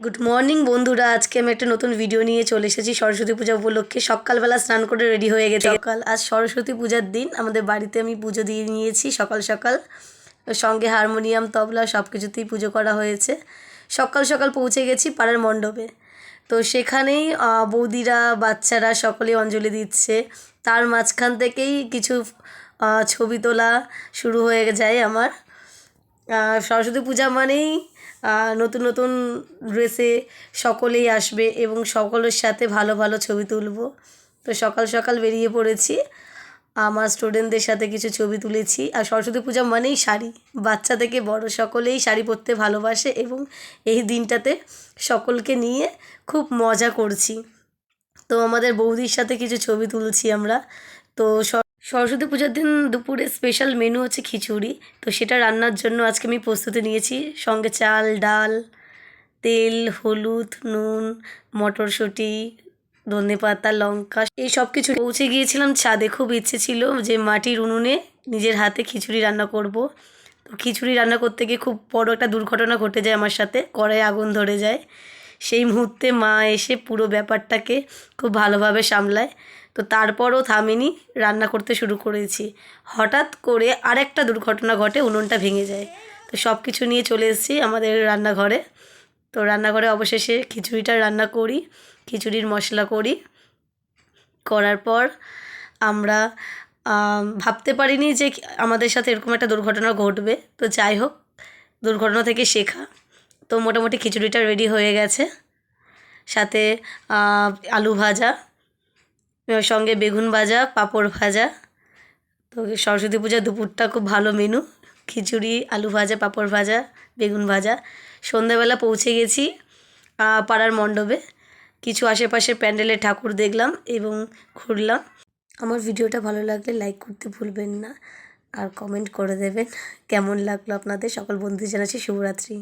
Good morning বন্ধুরা, আজকে আমি একটা নতুন ভিডিও নিয়ে চলে এসেছি সরস্বতী পূজা উপলক্ষে। সকালবেলা স্নান করে রেডি হয়ে গেছে। আজ সরস্বতী পূজার দিন আমাদের বাড়িতে আমি পুজো দিয়ে নিয়েছি সকাল সকাল। সঙ্গে হারমোনিয়াম, তবলা সব কিছুতেই পুজো করা হয়েছে। সকাল সকাল পৌঁছে গেছি পাড়ার মণ্ডপে। তো সেখানেই বৌদিরা, বাচ্চারা সকলেই অঞ্জলি দিচ্ছে। তার মাঝখান থেকেই কিছু ছবি তোলা শুরু হয়ে যায় আমার। সরস্বতী পূজা মানেই নতুন নতুন ড্রেসে সকলেই আসবে এবং সকলের সাথে ভালো ভালো ছবি তুলব। তো সকাল সকাল বেরিয়ে পড়েছি, আমার স্টুডেন্টদের সাথে কিছু ছবি তুলেছি। আর সরস্বতী পূজা মানেই শাড়ি, বাচ্চা থেকে বড় সকলেই শাড়ি পরতে ভালোবাসে এবং এই দিনটাতে সকলকে নিয়ে খুব মজা করছি। তো আমাদের বৌদির সাথে কিছু ছবি তুলছি আমরা। তো সরস্বতী পূজার দিন দুপুরে স্পেশাল মেনু হচ্ছে খিচুড়ি। তো সেটা রান্নার জন্য আজকে আমি প্রস্তুতি নিয়েছি। সঙ্গে চাল, ডাল, তেল, হলুদ, নুন, মটরশুঁটি, ধনেপাতা, লঙ্কা, এই সব কিছু। পৌঁছে গিয়েছিলাম ছাদে। খুব ইচ্ছে ছিল যে মাটির উনুনে নিজের হাতে খিচুড়ি রান্না করব। তো খিচুড়ি রান্না করতে গিয়ে খুব বড় একটা দুর্ঘটনা ঘটে যায় আমার সাথে। কড়াইয়ে আগুন ধরে যায়। সেই মুহূর্তে মা এসে পুরো ব্যাপারটাকে খুব ভালোভাবে সামলায়। তো তারপরও থামিনি, রান্না করতে শুরু করেছি। হঠাৎ করে আরেকটা দুর্ঘটনা ঘটে, উনুনটা ভেঙে যায়। তো সব কিছু নিয়ে চলে এসেছি আমাদের রান্নাঘরে। তো রান্নাঘরে অবশেষে খিচুড়িটা রান্না করি, খিচুড়ির মশলা করি। করার পর আমরা ভাবতে পারিনি যে আমাদের সাথে এরকম একটা দুর্ঘটনা ঘটবে। তো যাই হোক, দুর্ঘটনা থেকে শেখা। তো মোটামুটি খিচুড়িটা রেডি হয়ে গেছে। সাথে আলু ভাজা, সঙ্গে বেগুন ভাজা, পাঁপড় ভাজা। তো সরস্বতী পূজা দুপুরটা খুব ভালো মেনু, খিচুড়ি, আলু ভাজা, পাঁপড় ভাজা, বেগুন ভাজা। সন্ধ্যাবেলা পৌঁছে গেছি পাড়ার মণ্ডপে। কিছু আশেপাশের প্যান্ডেলে ঠাকুর দেখলাম এবং ঘুরলাম। আমার ভিডিওটা ভালো লাগলে লাইক করতে ভুলবেন না আর কমেন্ট করে দেবেন কেমন লাগলো আপনাদের। সকল বন্ধুদের জানাচ্ছি শুভরাত্রি।